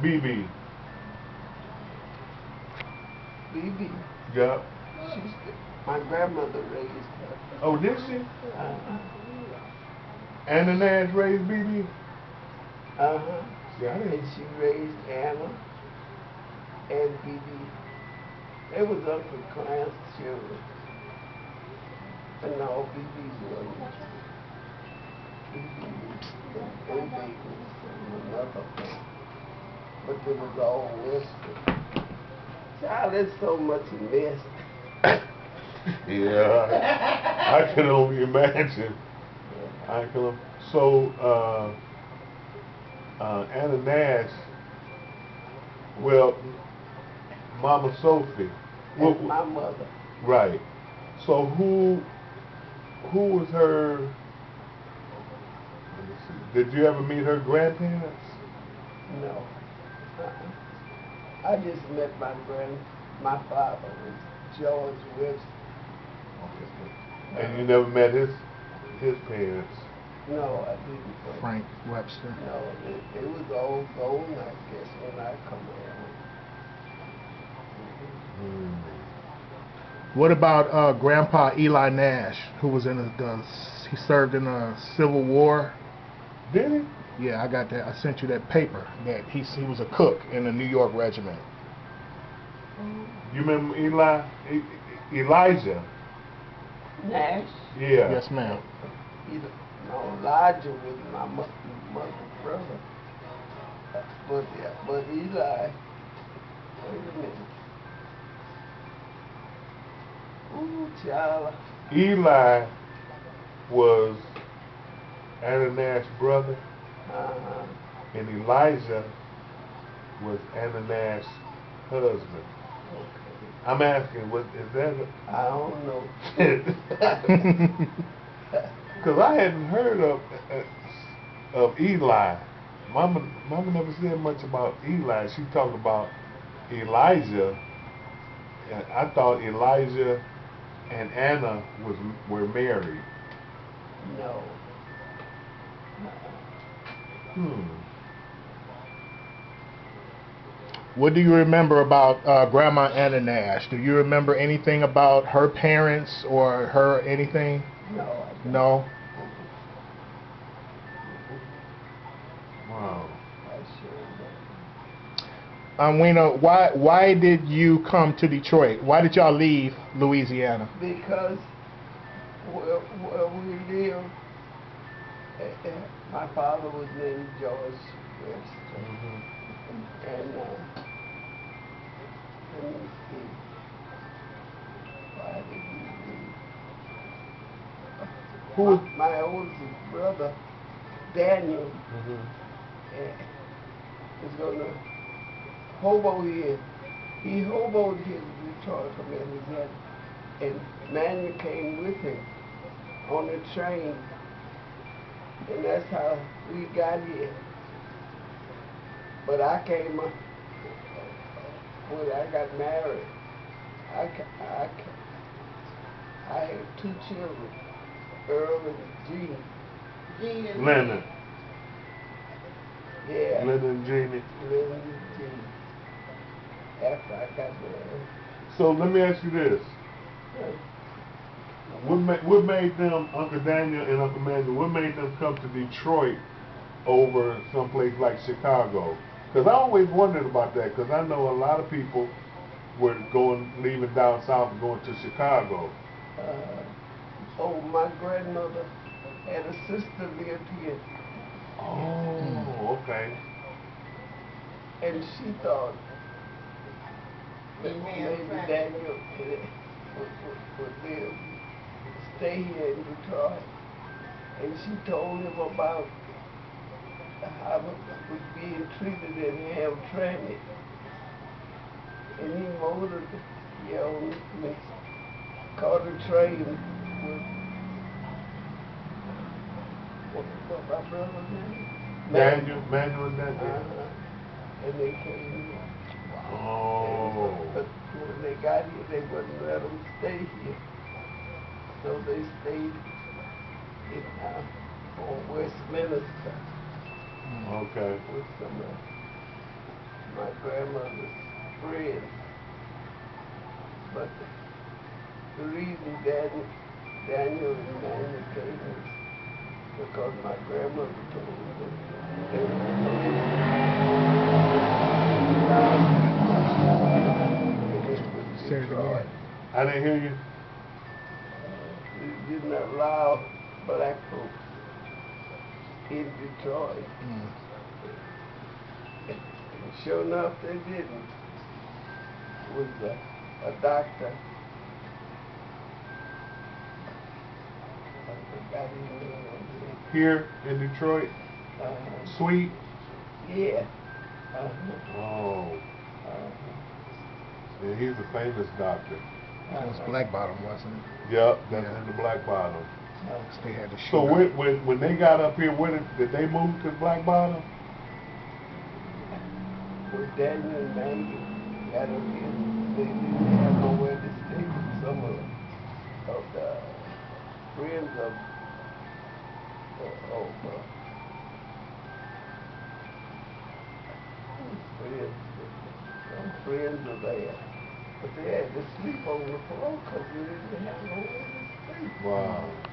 BB. BB. Yup. She's my grandmother raised her. Oh, did she? Uh-huh. Anna Nash raised BB? Uh-huh. Yeah, I And didn't. she raised Anna and BB. They was Uncle Clarence children. And no, BB's wasn't. BB and baby was from another one. But it was all Western. Child, there's so much mess. Yeah, I can only imagine. I can. So, Anna Nash. Well, Mama Sophie. And my mother. Right. So who was her? Let me see. Did you ever meet her grandparents? No. I just met my father was George Webster. Okay. And you never met his parents? No, I didn't. Frank Webster. No, it was all gone, I guess, when I come around. What about Grandpa Eli Nash, who was in he served in the Civil War? Did he? Yeah, I got that. I sent you that paper that he was a cook in the New York regiment. You remember Elijah? Nash? Yeah. Yes, ma'am. No, Elijah was my mother's brother. But Eli, wait a minute. Ooh, child. Eli was Anna Nash's brother, Uh-huh. and Elijah was Anna Nash's husband. Okay. I'm asking, is that I don't know. because I hadn't heard of Eli. Mama never said much about Eli. She talked about Elijah. And I thought Elijah and Anna were married. No. Hmm. What do you remember about Grandma Anna Nash? Do you remember anything about her parents or her anything? No, I don't. No. Wow. I sure Wina, why did you come to Detroit? Why did y'all leave Louisiana? don't. Because where we live, my father was named George Webster. Mm-hmm. And let me see. Why did we leave? Who was? My oldest brother, Daniel, Mm-hmm. is going to hobo here. He hoboed his Detroit community, and Manuel came with him on the train. And that's how we got here. But I came up when I got married. I had two children, Earl and Jean. Lennon. Yeah. Lennon and Jeannie. Lynn and Jean. After I got married. So let me ask you this. What made them, Uncle Daniel and Uncle Manuel, what made them come to Detroit over someplace like Chicago? Because I always wondered about that, because I know a lot of people were leaving down south and going to Chicago. Oh, my grandmother had a sister lived here, Oh, okay. and she thought that maybe Daniel would live, stay here in Detroit. And she told him about how it was being treated in Hamtramck. And he motored, caught a train with what my brother's name? Manuel and Daniel. And they came here. Oh. But when they got here, they wouldn't let them stay here. So they stayed in on Westminster Okay. with some my grandmother's friend. But the reason Daniel and Nana came was because my grandmother told them that they were Say it again. I didn't hear you. We didn't allow black folks in Detroit. And sure enough, they didn't. It was a doctor. I forgot his name. Here in Detroit? Sweet? Yeah. Oh. Yeah, he's a famous doctor. That was Black Bottom, wasn't it? Yep, that's in the Black Bottom. They had to shoot So up. when they got up here, did they move to Black Bottom? When Daniel and Maggie got up here, they didn't have nowhere to stay. Some of the friends of some friends of theirs. But they had to sleep on the floor because they didn't have nowhere to sleep. Wow.